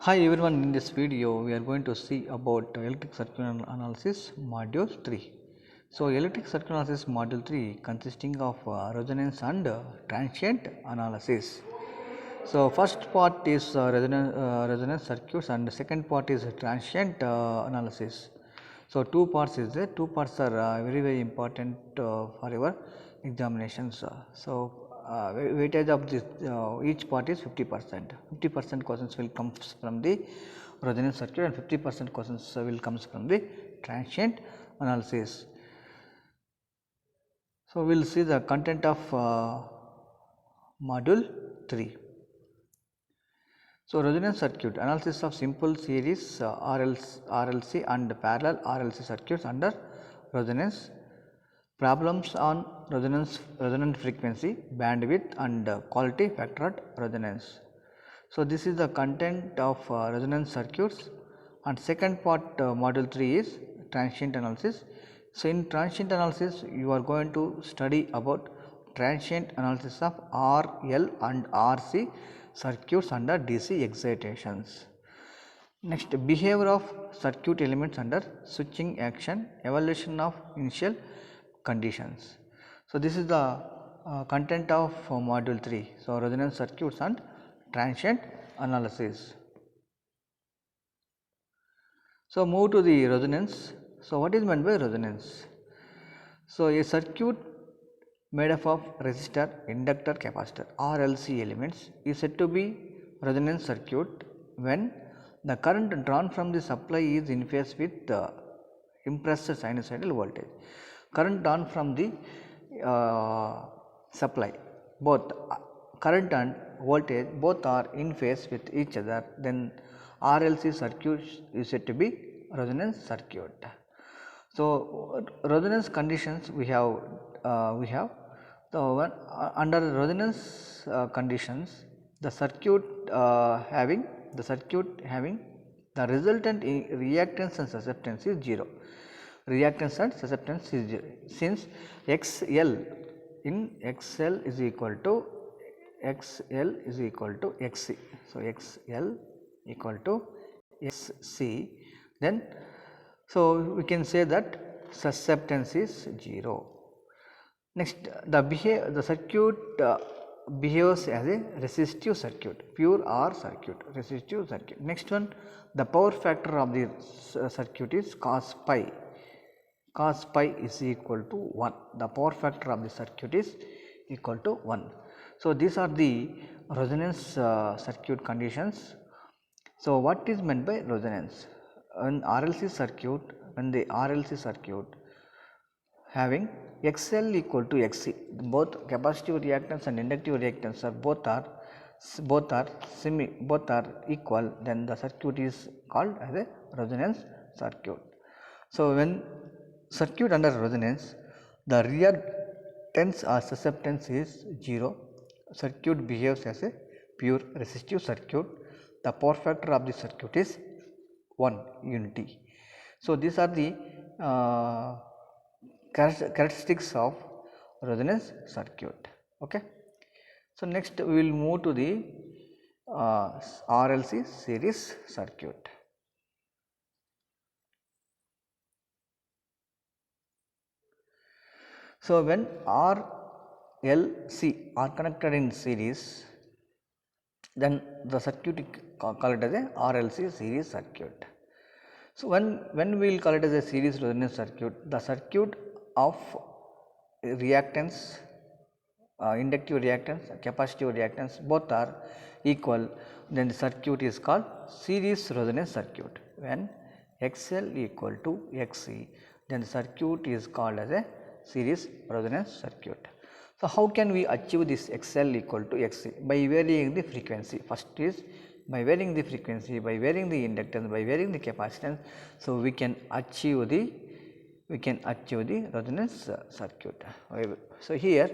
Hi everyone, in this video we are going to see about electric circuit analysis module 3. So electric circuit analysis module 3 consisting of resonance and transient analysis. So first part is resonance circuits and second part is transient analysis. So two parts is there. Two parts are very important for your examinations. Weightage of this each part is 50%. 50% questions will come from the resonance circuit and 50% questions will comes from the transient analysis. So we will see the content of module 3. So resonance circuit analysis of simple series RLC and parallel RLC circuits under resonance, problems on resonant frequency, bandwidth and quality factor at resonance. So this is the content of resonance circuits, and second part module 3 is transient analysis. So in transient analysis you are going to study about transient analysis of RL and RC circuits under DC excitations. Next, behavior of circuit elements under switching action, evaluation of initial conditions. So this is the content of module 3. So resonance circuits and transient analysis. So move to the resonance. So what is meant by resonance? So a circuit made up of resistor, inductor, capacitor RLC elements is said to be resonance circuit when the current drawn from the supply is in phase with the impressed sinusoidal voltage. Current drawn from the supply, both current and voltage both are in phase with each other, then RLC circuit is said to be resonance circuit. So resonance conditions we have the one under resonance conditions, the circuit having the resultant reactance and susceptance is 0. Reactance and susceptance is 0, since XL in XL is equal to XC. So XL equal to XC, then so we can say that susceptance is 0. Next, the circuit behaves as a resistive circuit, pure R circuit, resistive circuit. Next one, the power factor of the circuit is cos pi. Cos pi is equal to 1. The power factor of the circuit is equal to 1. So these are the resonance circuit conditions. So what is meant by resonance? When the RLC circuit having XL equal to XC, both capacitive reactance and inductive reactance are both are equal, then the circuit is called as a resonance circuit. So when circuit under resonance, the reactance or susceptance is 0, circuit behaves as a pure resistive circuit, the power factor of the circuit is 1 unity. So these are the characteristics of resonance circuit. Okay. So next we will move to the RLC series circuit. So when RLC are connected in series, then the circuit is called as a RLC series circuit. So when we will call it as a series resonance circuit, the circuit of reactance, inductive reactance, capacitive reactance both are equal, then the circuit is called series resonance circuit. When XL equal to XC, then the circuit is called as a series resonance circuit. So how can we achieve this XL equal to XC? By varying the frequency. First is by varying the frequency, by varying the inductance, by varying the capacitance. So we can achieve the resonance circuit. So here,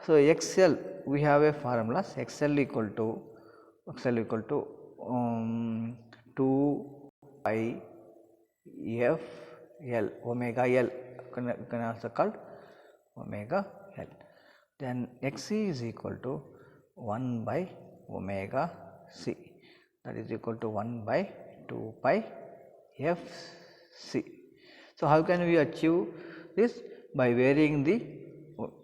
so XL we have a formula, XL equal to 2 pi f L, omega L can also called omega L. Then Xc is equal to 1 by omega C. that is equal to 1 by 2 pi f c. So, how can we achieve this? By varying the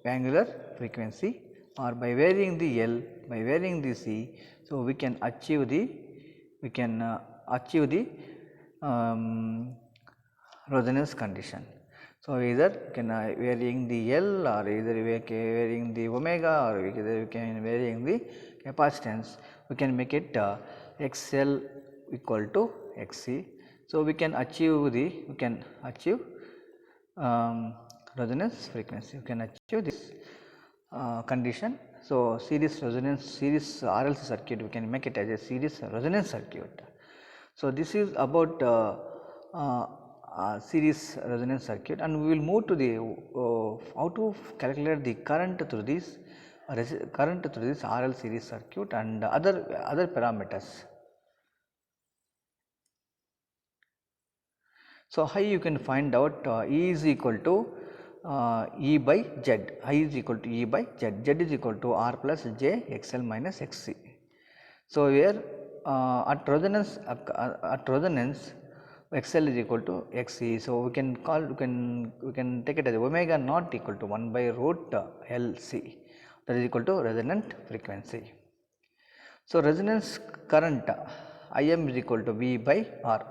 angular frequency or by varying the L, by varying the C. So, we can achieve the resonance condition. So, either can varying the L or either we can varying the omega or either we can varying the capacitance, we can make it XL equal to XC. So, we can achieve resonance frequency, we can achieve this condition. So, series RLC circuit, we can make it as a series resonance circuit. So, this is about series resonance circuit, and we will move to the how to calculate the current through this RL series circuit and other parameters. So, how you can find out E is equal to E by Z, I is equal to E by Z, Z is equal to R plus J XL minus XC. So, here at resonance XL is equal to XC. So, we can take it as omega naught equal to 1 by root LC, that is equal to resonant frequency. So, resonance current Im is equal to V by R.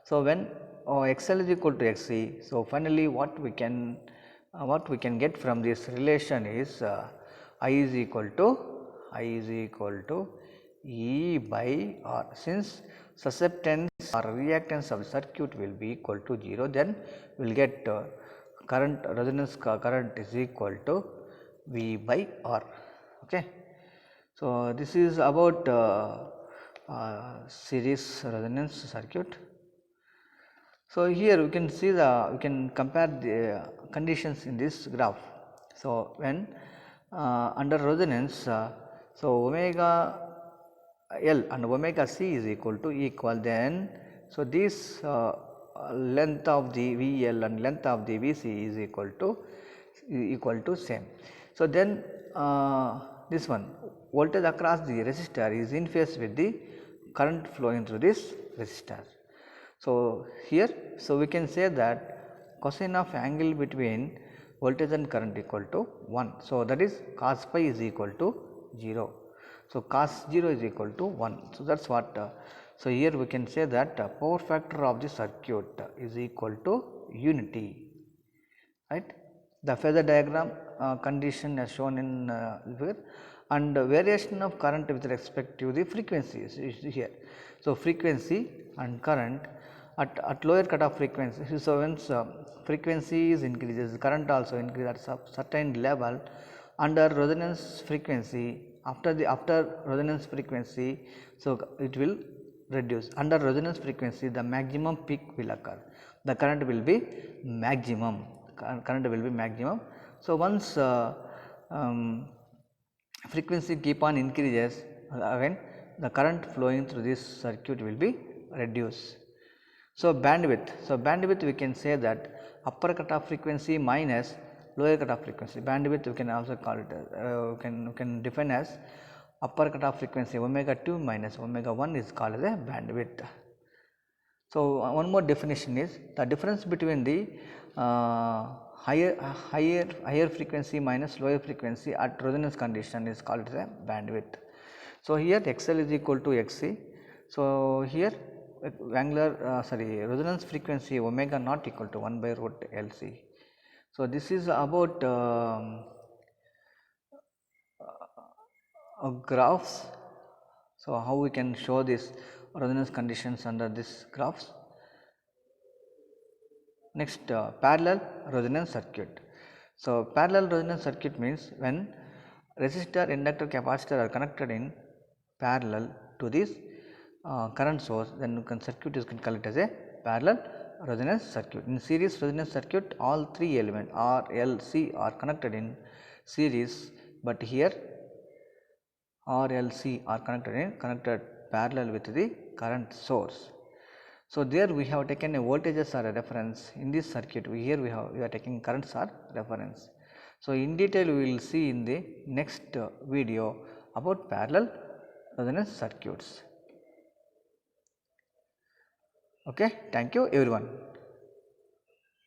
So, when XL is equal to XC, so finally what we can get from this relation is I is equal to E by R. Since susceptance or reactance of the circuit will be equal to 0, then we will get resonance current is equal to V by R. Okay. So, this is about series resonance circuit. So, here we can see we can compare the conditions in this graph. So, when under resonance, so omega L and omega C is equal, then so this length of the VL and length of the VC is equal to same. So, then this one voltage across the resistor is in phase with the current flowing through this resistor. So, here we can say that cosine of angle between voltage and current equal to 1. So, that is cos pi is equal to 0. So, cos 0 is equal to 1. So, that is what. So, here we can say that power factor of the circuit is equal to unity, right. The phasor diagram condition as shown in figure, and variation of current with respect to the frequency is here. So, frequency and current at lower cutoff frequency. So, when frequency is increases, current also increases at certain level. Under resonance frequency, after resonance frequency, so it will reduce. Under resonance frequency, the maximum peak will occur. The current will be maximum. So, once frequency keep on increases, again the current flowing through this circuit will be reduced. So, bandwidth we can say that upper cutoff frequency minus lower cutoff frequency. Bandwidth we can also call it we can define as upper cutoff frequency omega 2 minus omega 1 is called as a bandwidth. So, one more definition is the difference between the higher frequency minus lower frequency at resonance condition is called as a bandwidth. So, here XL is equal to XC. So, here resonance frequency omega not equal to 1 by root LC. So, this is about graphs. So, how we can show this resonance conditions under this graphs. Next, parallel resonance circuit. So, parallel resonance circuit means when resistor, inductor, capacitor are connected in parallel to this current source, then circuit is called as a parallel resonance circuit. In series resonance circuit, all three elements R, L, C are connected in series, but here R, L, C are connected parallel with the current source. So, there we have taken a voltages are a reference. In this circuit, we are taking currents are reference. So, in detail we will see in the next video about parallel resonance circuits. Okay, thank you everyone.